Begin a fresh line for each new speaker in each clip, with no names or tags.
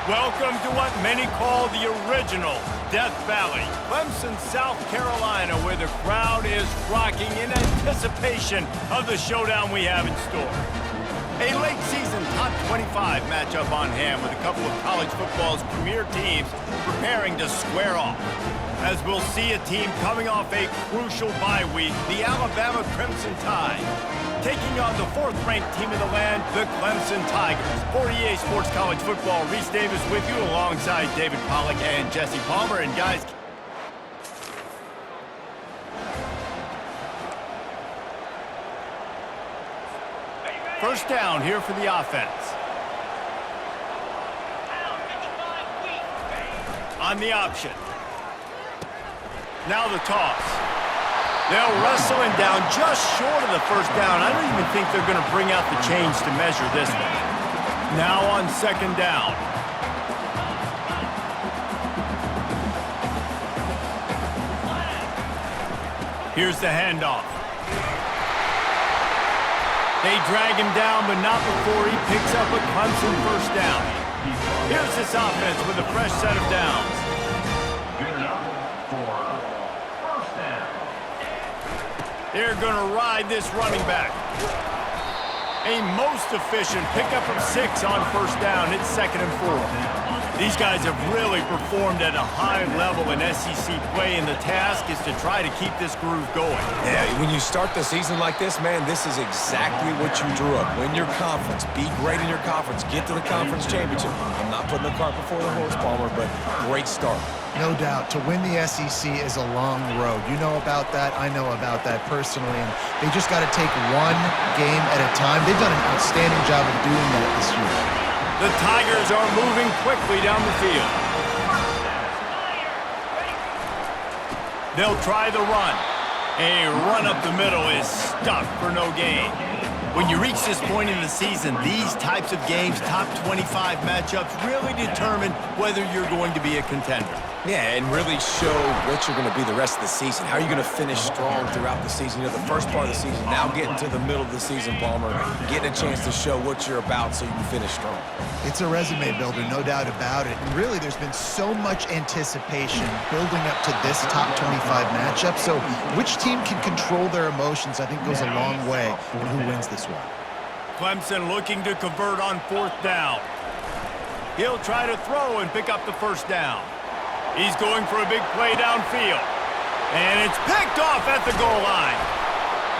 Welcome to what many call the original Death Valley, Clemson, South Carolina, where the crowd is rocking in anticipation of the showdown we have in store. A late-season top 25 matchup on hand with a couple of college football's premier teams preparing to square off. As we'll see a team coming off a crucial bye week, the Alabama Crimson Tide, taking on the fourth-ranked team in the land, the Clemson Tigers. For EA Sports College Football, Reese Davis with you alongside David Pollack and Jesse Palmer. And guys, first down here for the offense. On the option. Now the toss. They'll wrestle him down just short of the first down. I don't even think they're going to bring out the chains to measure this one. Now on second down. Here's the handoff. They drag him down, but not before he picks up a Clemson first down. Here's this offense with a fresh set of downs. They're going to ride this running back. A most efficient pickup of 6 on first down. It's 2nd and 4. These guys have really performed at a high level in SEC play, and the task is to try to keep this groove going.
Yeah, when you start the season like this, man, this is exactly what you drew up. Win your conference. Be great in your conference. Get to the conference championship. I'm not putting the cart before the horse, Palmer, but great start.
No doubt. To win the SEC is a long road. You know about that. I know about that personally. And they just got to take one game at a time. They've done an outstanding job of doing that this year.
The Tigers are moving quickly down the field. They'll try the run. A run up the middle is stuck for no gain. When you reach this point in the season, these types of games, top 25 matchups, really determine whether you're going to be a contender.
Yeah, and really show what you're going to be the rest of the season. How are you going to finish strong throughout the season? You know, the first part of the season, now getting to the middle of the season, Palmer, getting a chance to show what you're about so you can finish strong.
It's a resume builder, no doubt about it. And really, there's been so much anticipation building up to this top 25 matchup. So which team can control their emotions, I think, goes a long way in who wins this one.
Clemson looking to convert on fourth down. He'll try to throw and pick up the first down. He's going for a big play downfield. And it's picked off at the goal line.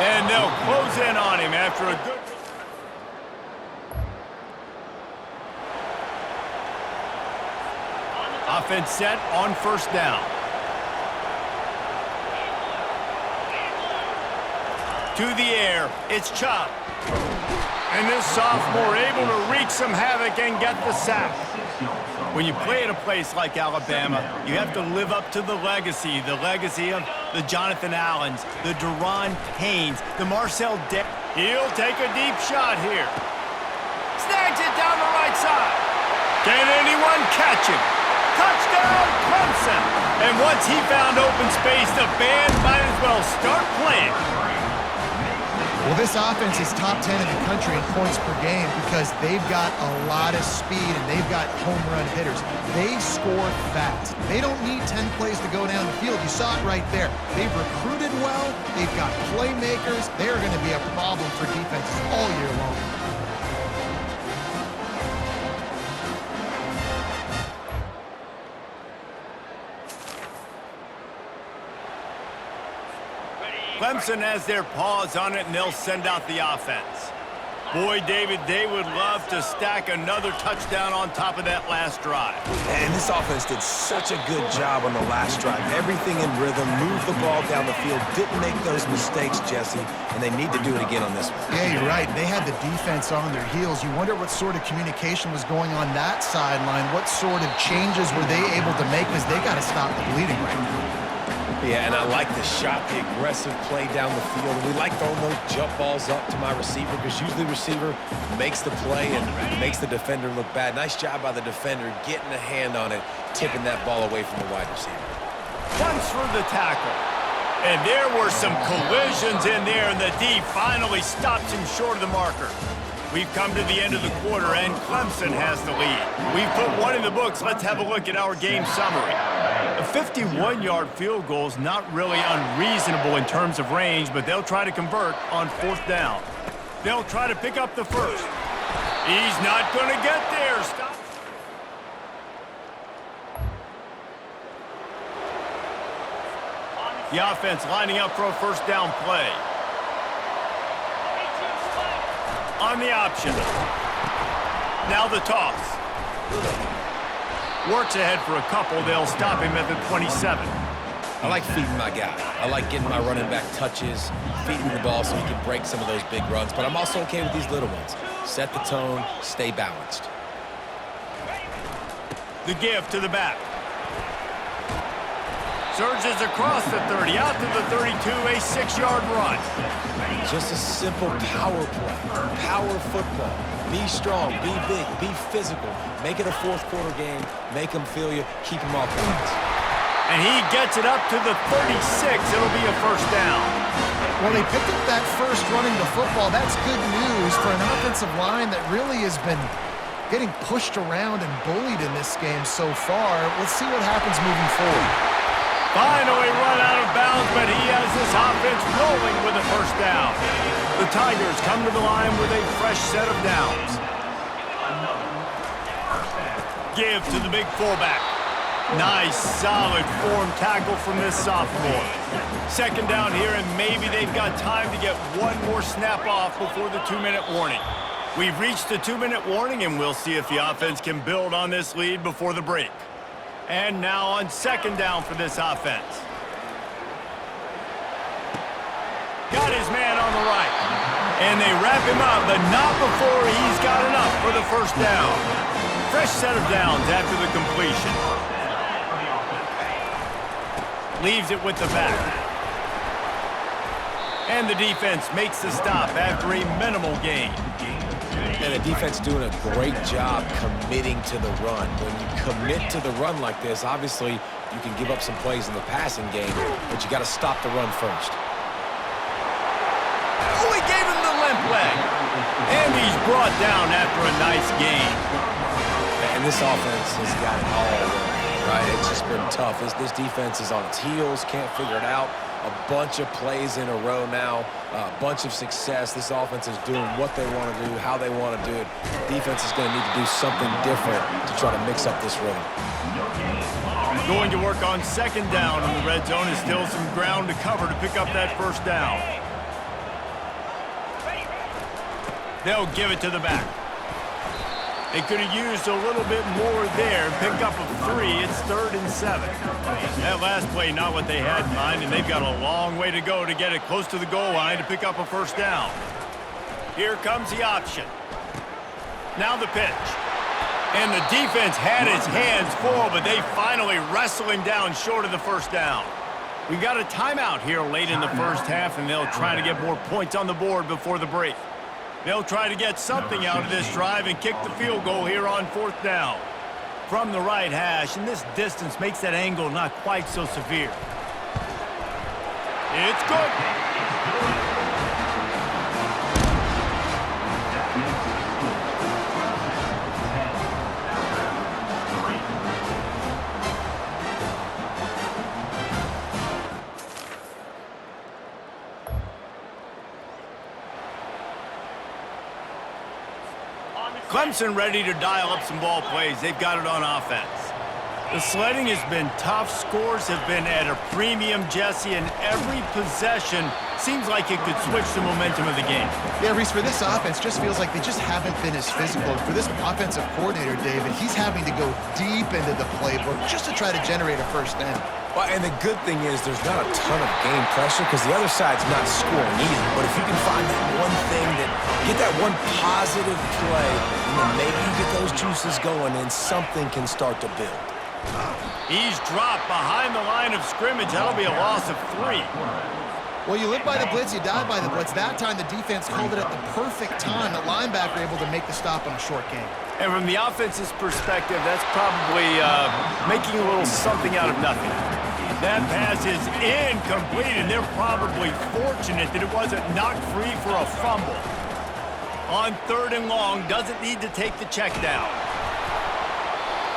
And they'll close in on him after a good... Offense set on first down. To the air, it's Chop. And this sophomore able to wreak some havoc and get the sack. When you play at a place like Alabama, you have to live up to the legacy of the Jonathan Allens, the Deron Paynes, the Marcel De... He'll take a deep shot here. Snags it down the right side. Can anyone catch him? Touchdown, Clemson! And once he found open space, the band might as well start playing.
Well, this offense is top 10 in the country in points per game because they've got a lot of speed and they've got home run hitters. They score fast. They don't need 10 plays to go down the field. You saw it right there. They've recruited well. They've got playmakers. They're going to be a problem for defenses all year long.
Clemson has their paws on it, and they'll send out the offense. Boy, David, they would love to stack another touchdown on top of that last drive.
And this offense did such a good job on the last drive. Everything in rhythm, moved the ball down the field, didn't make those mistakes, Jesse, and they need to do it again on this one.
Yeah, you're right. They had the defense on their heels. You wonder what sort of communication was going on that sideline. What sort of changes were they able to make because they got to stop the bleeding right now.
Yeah, and I like the shot, the aggressive play down the field. We like throwing those jump balls up to my receiver because usually the receiver makes the play and makes the defender look bad. Nice job by the defender getting a hand on it, tipping that ball away from the wide receiver.
Runs for the tackle. And there were some collisions in there, and the D finally stops him short of the marker. We've come to the end of the quarter, and Clemson has the lead. We've put one in the books. Let's have a look at our game summary. A 51-yard field goal is not really unreasonable in terms of range, but they'll try to convert on 4th down. They'll try to pick up the first. He's not going to get there. Stop. The offense lining up for a 1st down play. On the option. Now the toss. Works ahead for a couple. They'll stop him at the 27.
I like feeding my guy. I like getting my running back touches, feeding the ball so he can break some of those big runs. But I'm also okay with these little ones. Set the tone, stay balanced.
The give to the back. Surges across the 30, out to the 32, a 6-yard run.
Just a simple power play, power football. Be strong, be big, be physical. Make it a 4th quarter game. Make them feel you, keep them off balance.
And he gets it up to the 36. It'll be a 1st down.
Well, they picked up that first running the football. That's good news for an offensive line that really has been getting pushed around and bullied in this game so far. Let's see what happens moving forward.
Finally run out of bounds, but he has this offense rolling with a 1st down. The Tigers come to the line with a fresh set of downs. Give to the big fullback. Nice, solid form tackle from this sophomore. 2nd down here, and maybe they've got time to get one more snap off before the 2-minute warning. We've reached the 2-minute warning, and we'll see if the offense can build on this lead before the break. And now on 2nd down for this offense. Got his man on the right. And they wrap him up, but not before he's got enough for the 1st down. Fresh set of downs after the completion. Leaves it with the back. And the defense makes the stop after a minimal gain.
And the defense doing a great job committing to the run. When you commit to the run like this, obviously you can give up some plays in the passing game, but you got to stop the run first.
Oh, he gave him the limp leg. And he's brought down after a nice gain.
And this offense has got it all right. It's just been tough. This defense is on its heels, can't figure it out. A bunch of plays in a row now, a bunch of success. This offense is doing what they want to do, how they want to do it. Defense is going to need to do something different to try to mix up this rhythm.
Going to work on 2nd down in the red zone is still some ground to cover to pick up that 1st down. They'll give it to the back. They could have used a little bit more there and picked up a 3. It's 3rd and 7. That last play, not what they had in mind, and they've got a long way to go to get it close to the goal line to pick up a 1st down. Here comes the option. Now the pitch. And the defense had his hands full, but they finally wrestle him down short of the 1st down. We've got a timeout here late in the 1st half, and they'll try to get more points on the board before the break. They'll try to get something out of this drive and kick the field goal here on 4th down. From the right hash, and this distance makes that angle not quite so severe. It's good. Clemson ready to dial up some ball plays. They've got it on offense. The sledding has been tough. Scores have been at a premium, Jesse, and every possession seems like it could switch the momentum of the game.
Yeah, Reese, for this offense, just feels like they just haven't been as physical. For this offensive coordinator, David, he's having to go deep into the playbook just to try to generate a 1st down.
Well, and the good thing is there's not a ton of game pressure because the other side's not scoring either. But if you can find that one thing, get that one positive play, and then maybe you get those juices going and something can start to build.
He's dropped behind the line of scrimmage. That'll be a loss of 3.
Well, you live by the blitz, you die by the blitz. That time the defense called it at the perfect time. The linebacker able to make the stop on a short game.
And from the offense's perspective, that's probably making a little something out of nothing. That pass is incomplete, and they're probably fortunate that it wasn't knocked free for a fumble. On 3rd and long, doesn't need to take the check down.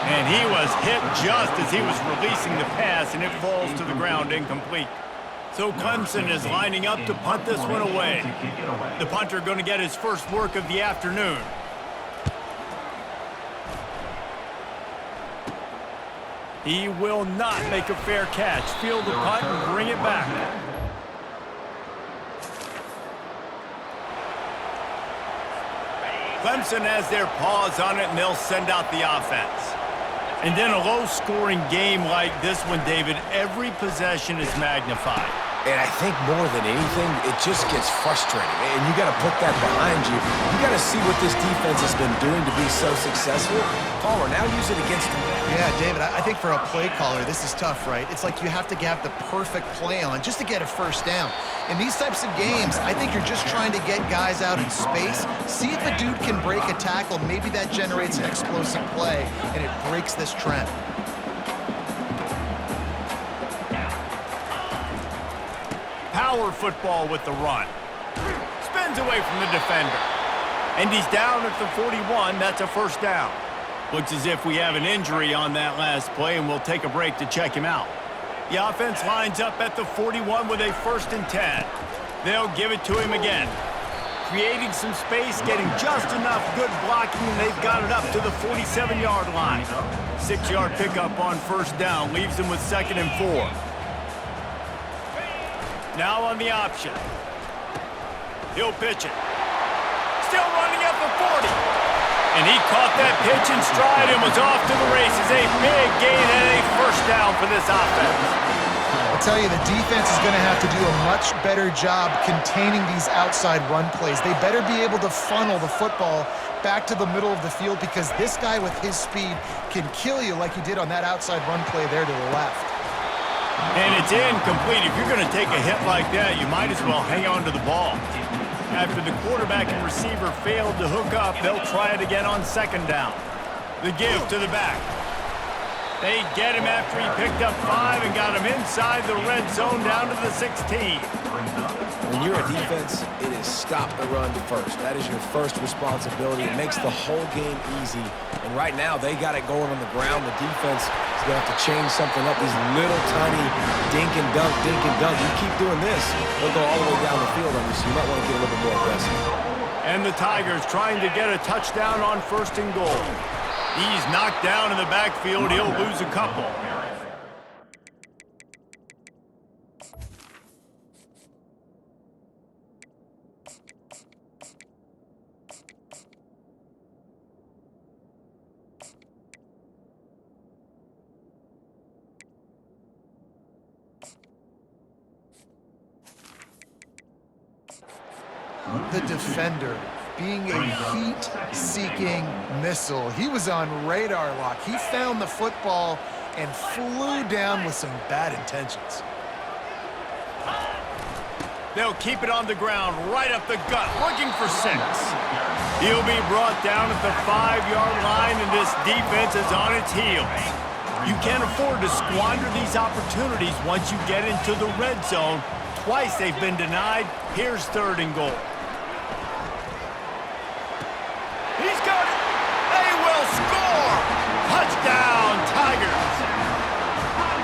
And he was hit just as he was releasing the pass, and it falls to the ground incomplete. So Clemson is lining up to punt this one away. The punter going to get his first work of the afternoon. He will not make a fair catch. Field the punt and bring it back. Clemson has their paws on it, and they'll send out the offense. And in a low-scoring game like this one, David, every possession is magnified.
And I think more than anything, it just gets frustrating. And you got to put that behind you. You got to see what this defense has been doing to be so successful. Caller, now use it against them.
Yeah, David, I think for a play caller, this is tough, right? It's like you have to have the perfect play on just to get a first down. In these types of games, I think you're just trying to get guys out in space, see if a dude can break a tackle. Maybe that generates an explosive play, and it breaks this trend.
Power football with the run. Spins away from the defender. And he's down at the 41. That's a first down. Looks as if we have an injury on that last play, and we'll take a break to check him out. The offense lines up at the 41 with a 1st and 10. They'll give it to him again. Creating some space, getting just enough good blocking, and they've got it up to the 47-yard line. 6-yard pickup on 1st down leaves them with 2nd and 4. Now on the option. He'll pitch it. Still running at the 40. And he caught that pitch in stride and was off to the races. A big gain and a 1st down for this offense.
I'll tell you, the defense is going to have to do a much better job containing these outside run plays. They better be able to funnel the football back to the middle of the field, because this guy with his speed can kill you like he did on that outside run play there to the left.
And it's incomplete. If you're going to take a hit like that, you might as well hang on to the ball. After the quarterback and receiver failed to hook up, they'll try it again on 2nd down. The give to the back. They get him after he picked up 5 and got him inside the red zone down to the 16.
When you're a defense, it is stop the run first. That is your first responsibility. It makes the whole game easy. And right now, they got it going on the ground. The defense is going to have to change something up. These little tiny dink and dunk, dink and dunk. You keep doing this, they'll go all the way down the field on you, so you might want to get a little bit more aggressive.
And the Tigers trying to get a touchdown on 1st and goal. He's knocked down in the backfield. He'll lose a couple.
The defender being a heat-seeking missile. He was on radar lock. He found the football and flew down with some bad intentions.
They'll keep it on the ground, right up the gut, looking for 6. He'll be brought down at the 5-yard line, and this defense is on its heels. You can't afford to squander these opportunities once you get into the red zone. Twice they've been denied. Here's 3rd and goal. He's got it. They will score. Touchdown, Tigers.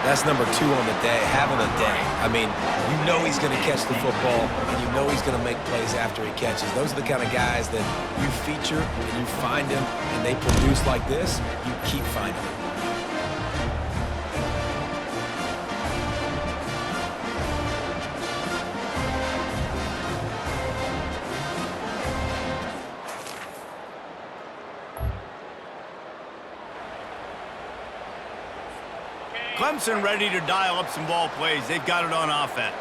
That's number 2 on the day, having a day. I mean, you know he's going to catch the football, and you know he's going to make plays after he catches. Those are the kind of guys that you feature, and you find them, and they produce like this, you keep finding them.
Clemson ready to dial up some ball plays. They've got it on offense.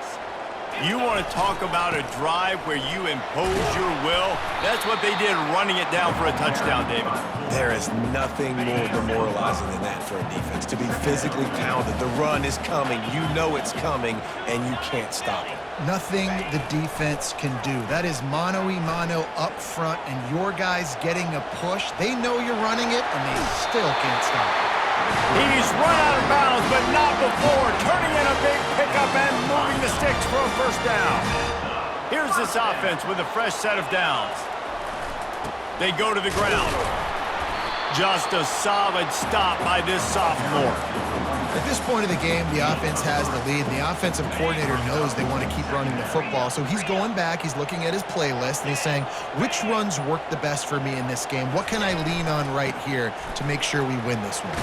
You want to talk about a drive where you impose your will? That's what they did, running it down for a touchdown, David.
There is nothing more demoralizing than that for a defense, to be physically pounded. The run is coming. You know it's coming, and you can't stop it.
Nothing the defense can do. That is mano-a-mano up front, and your guys getting a push. They know you're running it, and they still can't stop it.
He's run out of bounds, but not before. Turning in a big pickup and moving the sticks for a 1st down. Here's this offense with a fresh set of downs. They go to the ground. Just a solid stop by this sophomore.
At this point of the game, the offense has the lead. The offensive coordinator knows they want to keep running the football. So he's going back, he's looking at his playlist, and he's saying, which runs work the best for me in this game? What can I lean on right here to make sure we win this one?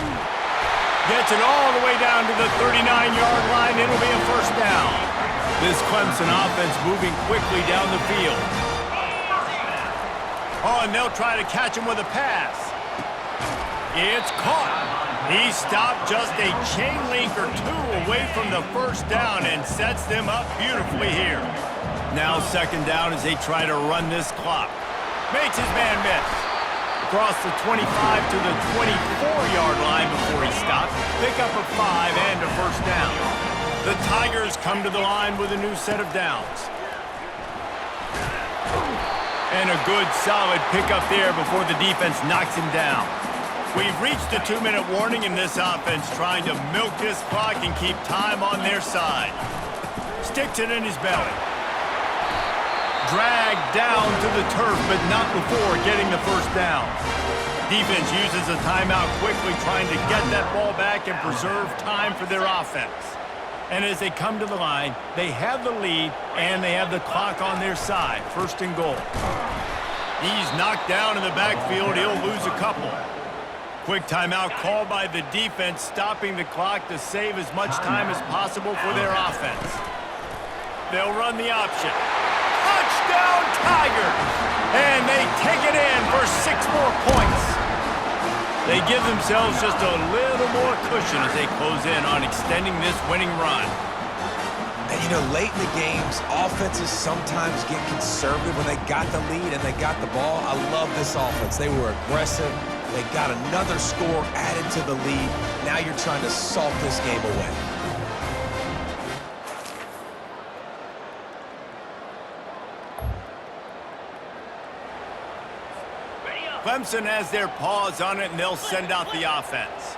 Gets it all the way down to the 39-yard line. It'll be a first down. This Clemson offense moving quickly down the field. Oh, and they'll try to catch him with a pass. It's caught. He stopped just a chain link or two away from the first down and sets them up beautifully here. Now second down as they try to run this clock. Makes his man miss. Across the 25 to the 24-yard line before he stopped. Pick up a 5 and a first down. The Tigers come to the line with a new set of downs. And a good solid pickup there before the defense knocks him down. We've reached the 2-minute warning in this offense, trying to milk this clock and keep time on their side. Sticks it in his belly. Dragged down to the turf, but not before getting the first down. Defense uses a timeout quickly, trying to get that ball back and preserve time for their offense. And as they come to the line, they have the lead and they have the clock on their side. First and goal. He's knocked down in the backfield. He'll lose a couple. Quick timeout called by the defense, stopping the clock to save as much time as possible for their offense. They'll run the option. Touchdown Tigers! And they take it in for 6 more points. They give themselves just a little more cushion as they close in on extending this winning run.
And, you know, late in the games, offenses sometimes get conservative when they got the lead and they got the ball. I love this offense. They were aggressive. They got another score added to the lead. Now you're trying to salt this game away.
Clemson has their paws on it, and they'll send out the offense.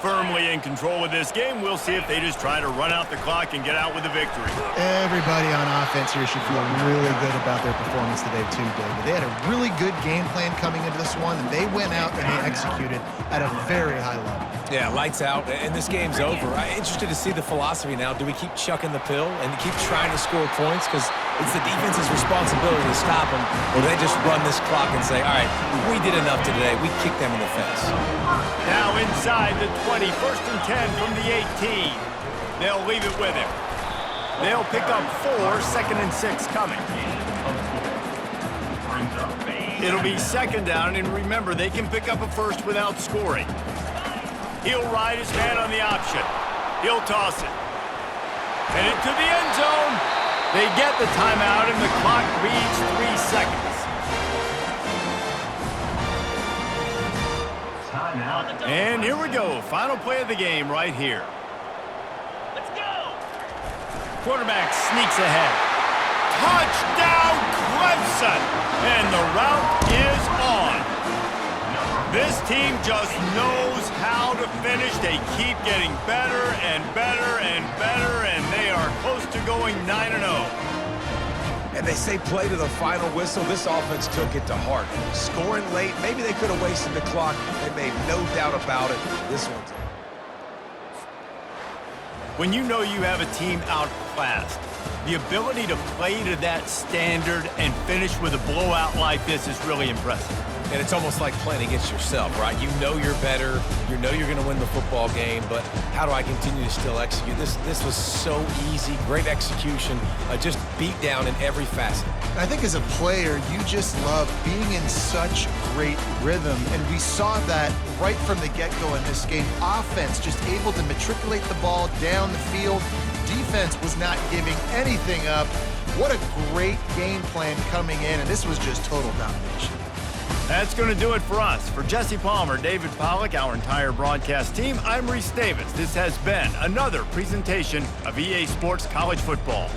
Firmly in control of this game. We'll see if they just try to run out the clock and get out with a victory.
Everybody on offense here should feel really good about their performance today too, David. They had a really good game plan coming into this one, and they went out and they executed at a very high level.
Yeah, lights out, and this game's over. I'm interested to see the philosophy now. Do we keep chucking the pill and keep trying to score points? Because it's the defense's responsibility to stop them, or they just run this clock and say, all right, we did enough today. We kicked them in the face.
Now inside the 20, first and 10 from the 18. They'll leave it with him. They'll pick up 4, second and 6 coming. It'll be second down, and remember, they can pick up a first without scoring. He'll ride his man on the option. He'll toss it. And into the end zone. They get the timeout, and the clock reads 3 seconds. And here we go. Final play of the game right here. Let's go. Quarterback sneaks ahead. Touchdown, Clemson! And the route is on. This team just knows how to finish. They keep getting better and better and better, and they are close to going 9-0.
And they say play to the final whistle. This offense took it to heart. Scoring late, maybe they could have wasted the clock. They made no doubt about it. This one's...
When you know you have a team outclassed, the ability to play to that standard and finish with a blowout like this is really impressive.
And it's almost like playing against yourself, right? You know you're better. You know you're going to win the football game, but how do I continue to still execute? This was so easy. Great execution. Just beat down in every facet.
I think as a player, you just love being in such great rhythm, and we saw that right from the get-go in this game. Offense just able to matriculate the ball down the field. Defense was not giving anything up. What a great game plan coming in, and this was just total domination.
That's going to do it for us. For Jesse Palmer, David Pollack, our entire broadcast team, I'm Reese Davis. This has been another presentation of EA Sports College Football.